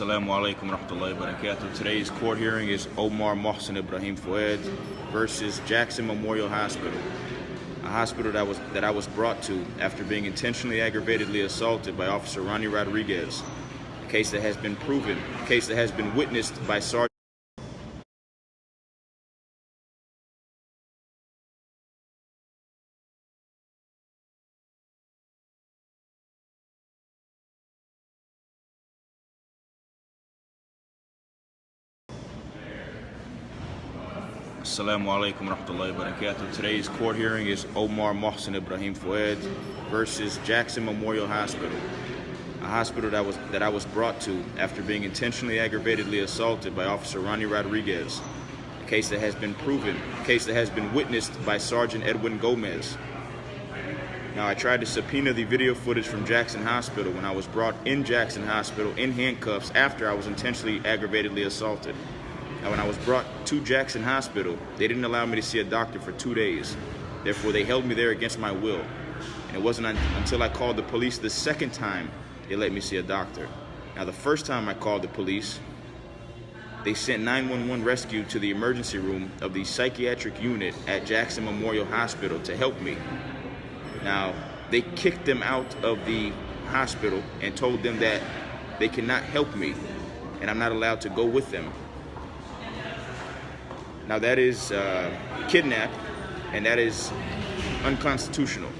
Assalamu alaikum wa rahmatullahi wa barakatuh. Today's court hearing is Omar Mohsen Ibrahim Fouad versus Jackson Memorial Hospital, a hospital that I was brought to after being intentionally aggravatedly assaulted by Officer Ronnie Rodriguez, a case that has been proven, a case that has been witnessed by Sergeant. Assalamu alaikum wa rahmatullahi wa barakatuh. Today's court hearing is Omar Mohsen Ibrahim Fouad versus Jackson Memorial Hospital, a hospital that I was brought to after being intentionally aggravatedly assaulted by Officer Ronnie Rodriguez, a case that has been proven, a case that has been witnessed by Sergeant Edwin Gomez. Now, I tried to subpoena the video footage from Jackson Hospital when I was brought in Jackson Hospital in handcuffs after I was intentionally aggravatedly assaulted. Now, when I was brought to Jackson Hospital, they didn't allow me to see a doctor for 2 days. Therefore, they held me there against my will. And it wasn't until I called the police the second time they let me see a doctor. Now, the first time I called the police, they sent 911 rescue to the emergency room of the psychiatric unit at Jackson Memorial Hospital to help me. Now, they kicked them out of the hospital and told them that they cannot help me and I'm not allowed to go with them. Now, that is kidnap, and that is unconstitutional.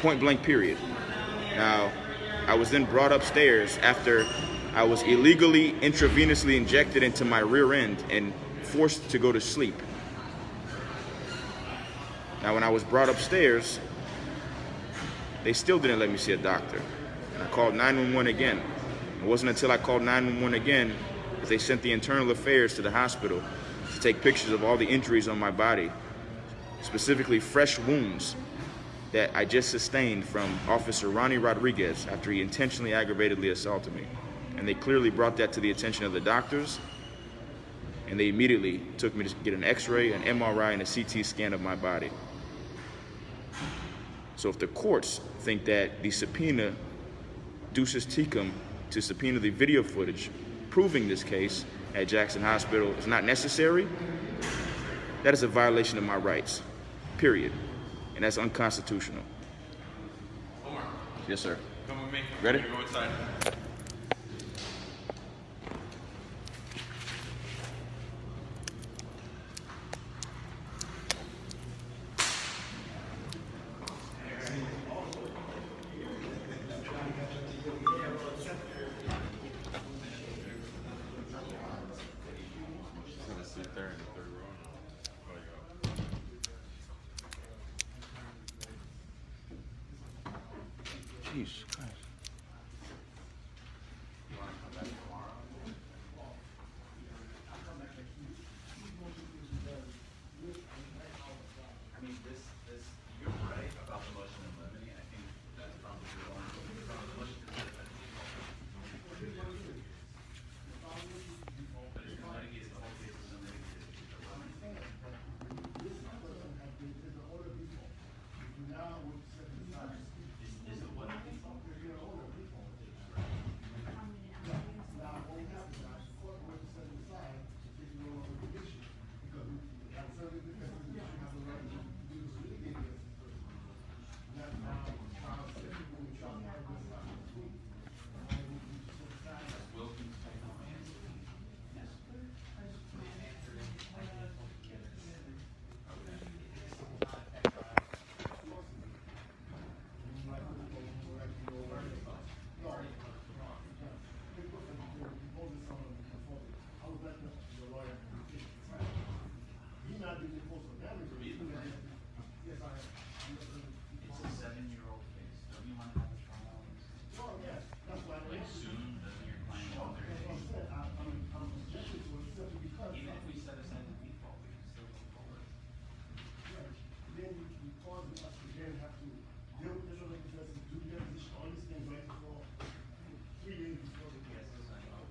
Point blank, period. Now, I was then brought upstairs after I was illegally intravenously injected into my rear end and forced to go to sleep. Now, when I was brought upstairs, they still didn't let me see a doctor. And I called 911 again. It wasn't until I called 911 again that they sent the internal affairs to the hospital to take pictures of all the injuries on my body, specifically fresh wounds that I just sustained from Officer Ronnie Rodriguez after he intentionally aggravatedly assaulted me. And they clearly brought that to the attention of the doctors, and they immediately took me to get an X-ray, an MRI, and a CT scan of my body. So if the courts think that the subpoena ducis tecum to subpoena the video footage proving this case at Jackson Hospital is not necessary, that is a violation of my rights, period. And that's unconstitutional. Omar. Yes, sir. Come with me. Ready? Go inside. Sit there in the third row. Jesus Christ. I mean, you're right about the motion in limine. I think that's probably the one from the motion to the but it's been litigated, the whole case has been litigated. Is it what? It's a 7-year-old case. Don't you want to have a trial? Like soon, doesn't your client want their case? Even if we set aside the default, we can still go forward. Yes, I know.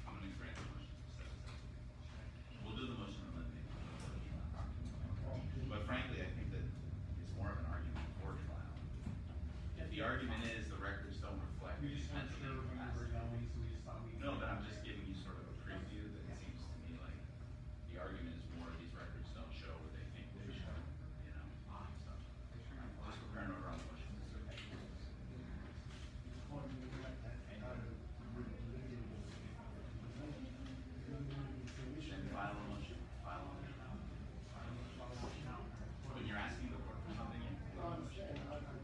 I'm gonna grant the motion to set aside. We'll do the motion and then but frankly, I think that it's more of an argument for trial. If the argument is the records don't reflect have We just weren't potentially sure in the when past. we were going, so we just thought we'd. No, but I'm just giving you sort of a preview that it seems to me like the argument is more these records don't show what they think they show, you know? So, just preparing over on the motion. Then file a motion, file a motion. When you're asking the court for something, you file a motion. File a motion.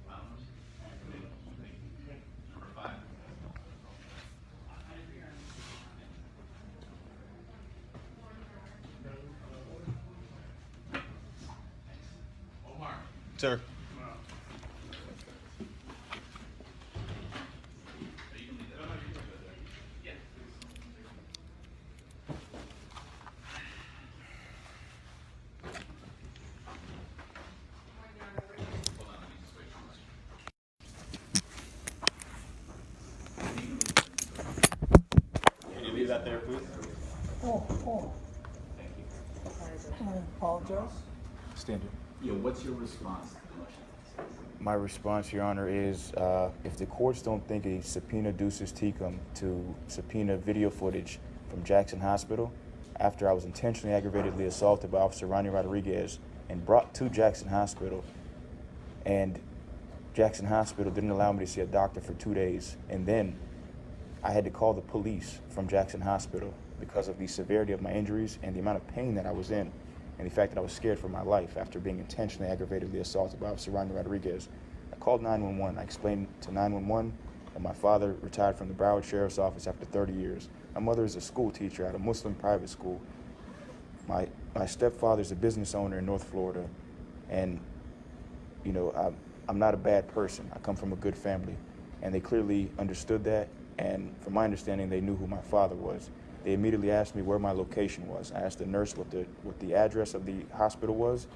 File a motion. Number 5. Omar. Sir. You can leave that. Yeah. Hold on, let me just wait for my. Can you leave that there, please? I apologize. Standard. Yeah, what's your response to the motion? My response, Your Honor, is if the courts don't think a subpoena ducis tecum to subpoena video footage from Jackson Hospital after I was intentionally aggravatedly assaulted by Officer Ronnie Rodriguez and brought to Jackson Hospital, and Jackson Hospital didn't allow me to see a doctor for 2 days, and then I had to call the police from Jackson Hospital because of the severity of my injuries and the amount of pain that I was in, and the fact that I was scared for my life after being intentionally aggravatedly assaulted by Officer Ronnie Rodriguez. I called 911. I explained to 911 that my father retired from the Broward Sheriff's Office after 30 years. My mother is a school teacher at a Muslim private school. My stepfather is a business owner in North Florida, and you know, I'm not a bad person. I come from a good family, and they clearly understood that, and from my understanding, they knew who my father was. They immediately asked me where my location was. I asked the nurse what the address of the hospital was.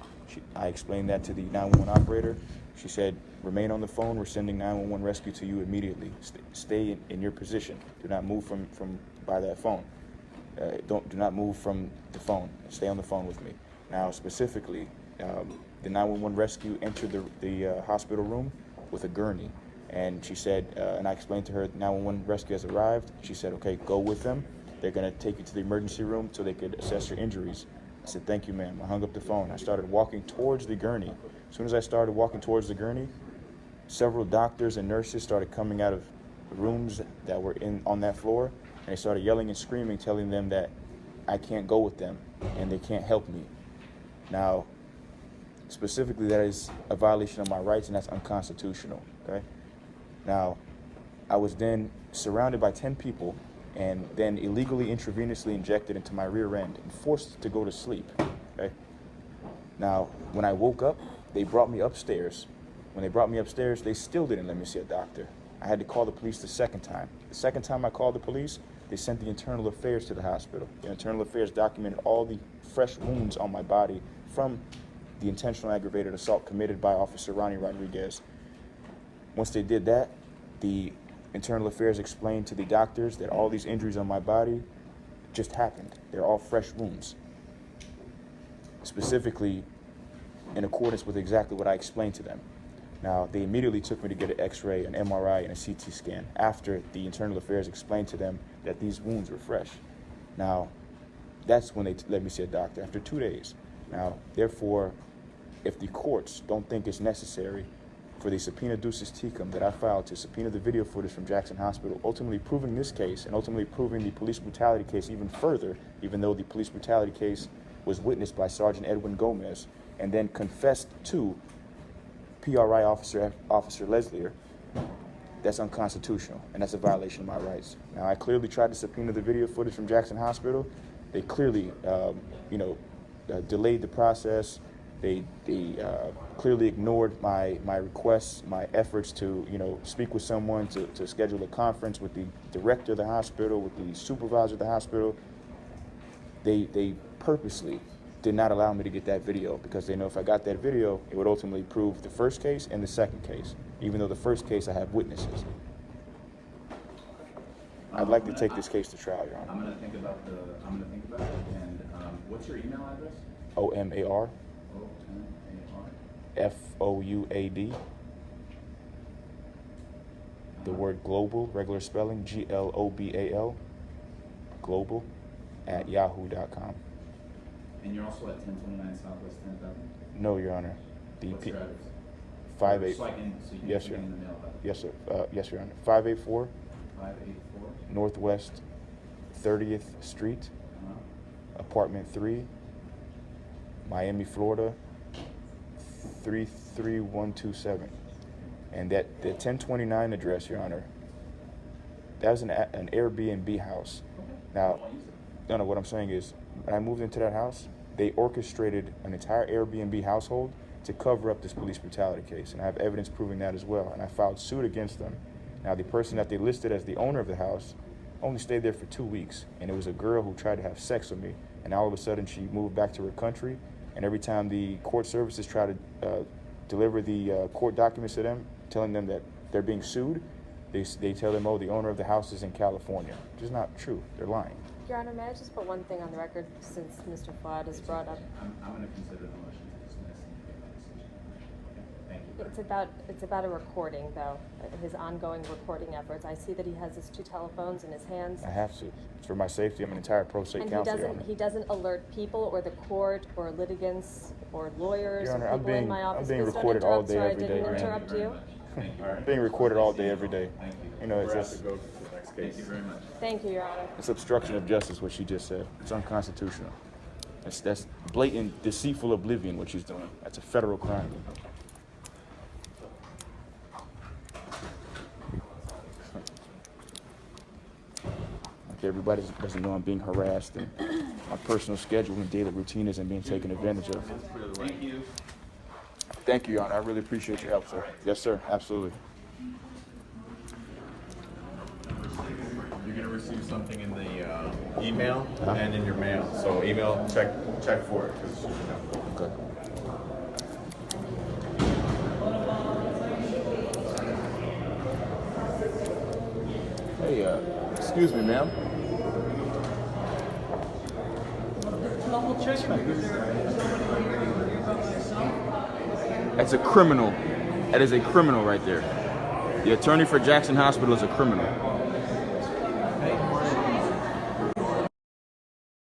I explained that to the 911 operator. She said, remain on the phone. We're sending 911 rescue to you immediately. Stay in your position. Do not move from by that phone. Do not move from the phone. Stay on the phone with me. Now, specifically, the 911 rescue entered the hospital room with a gurney. And she said, and I explained to her, 911 rescue has arrived. She said, okay, go with them. They're going to take you to the emergency room so they could assess your injuries. I said, thank you, ma'am. I hung up the phone. I started walking towards the gurney. As soon as I started walking towards the gurney, several doctors and nurses started coming out of rooms that were on that floor, and they started yelling and screaming, telling them that I can't go with them and they can't help me. Now, specifically, that is a violation of my rights, and that's unconstitutional, okay? Now, I was then surrounded by 10 people and then illegally intravenously injected into my rear end and forced to go to sleep, okay? Now, when I woke up, they brought me upstairs. When they brought me upstairs, they still didn't let me see a doctor. I had to call the police the second time. The second time I called the police, they sent the internal affairs to the hospital. The internal affairs documented all the fresh wounds on my body from the intentional aggravated assault committed by Officer Ronnie Rodriguez. Once they did that, the internal affairs explained to the doctors that all these injuries on my body just happened. They're all fresh wounds. Specifically, in accordance with exactly what I explained to them. Now, they immediately took me to get an X-ray, an MRI, and a CT scan after the internal affairs explained to them that these wounds were fresh. Now, that's when they let me see a doctor, after 2 days. Now, therefore, if the courts don't think it's necessary for the subpoena ducis tecum that I filed to subpoena the video footage from Jackson Hospital, ultimately proving this case and ultimately proving the police brutality case even further, even though the police brutality case was witnessed by Sergeant Edwin Gomez and then confessed to PRI Officer Leslier, that's unconstitutional, and that's a violation of my rights. Now, I clearly tried to subpoena the video footage from Jackson Hospital. They clearly, delayed the process. They clearly ignored my requests, my efforts to, speak with someone, to schedule a conference with the director of the hospital, with the supervisor of the hospital. They purposely did not allow me to get that video because they know if I got that video, it would ultimately prove the first case and the second case, even though the first case I have witnesses. I'd like to take this case to trial, Your Honor. I'm gonna think about it, and, what's your email address? OMAR O-M-A-R. FOUAD. The word global, regular spelling, GLOBAL, global, at yahoo.com. And you're also at 1029 Southwest 10th Avenue? No, Your Honor. What's your address? 58. So you can Yes, put Your it in Honor. the mail, but Yes, sir. Yes, Your Honor. 584 584, Northwest 30th Street, Apartment 3, Miami, Florida, 33127. And that the 1029 address, Your Honor, that was an Airbnb house. Now, no, what I'm saying is, when I moved into that house, they orchestrated an entire Airbnb household to cover up this police brutality case. And I have evidence proving that as well. And I filed suit against them. Now, the person that they listed as the owner of the house only stayed there for 2 weeks. And it was a girl who tried to have sex with me. And all of a sudden, she moved back to her country. And every time the court services try to deliver the court documents to them, telling them that they're being sued, they tell them, oh, the owner of the house is in California, which is not true. They're lying. Your Honor, may I just put one thing on the record since Mr. Fouad has brought up? I'm going to consider the motion to dismiss and make my decision. Okay, thank you. It's about a recording, though, his ongoing recording efforts. I see that he has his 2 telephones in his hands. I have to. It's for my safety. I'm an entire pro se And counsel, Your Honor. he doesn't alert people or the court or litigants or lawyers Your Honor, or people in my I'm office. being Please don't recorded all interrupt, day, sir. every day, I didn't ma'am. interrupt you. I'm being recorded all day, every day. Thank you. You know, it's We're going to just, go to the next Thank case. you very much. Thank you, Your Honor. it's obstruction of justice, what she just said. It's unconstitutional. That's blatant, deceitful oblivion, what she's doing. That's a federal crime. Okay, everybody doesn't know I'm being harassed, and my personal schedule and daily routine isn't being taken advantage of. Thank you. Thank you, Your Honor. I really appreciate your help, sir. Yes, sir. Absolutely. You're going to receive something in the email and in your mail. So email, check for it. 'Cause it should come. Okay. Hey, excuse me, ma'am. That's a criminal. That is a criminal right there. The attorney for Jackson Hospital is a criminal.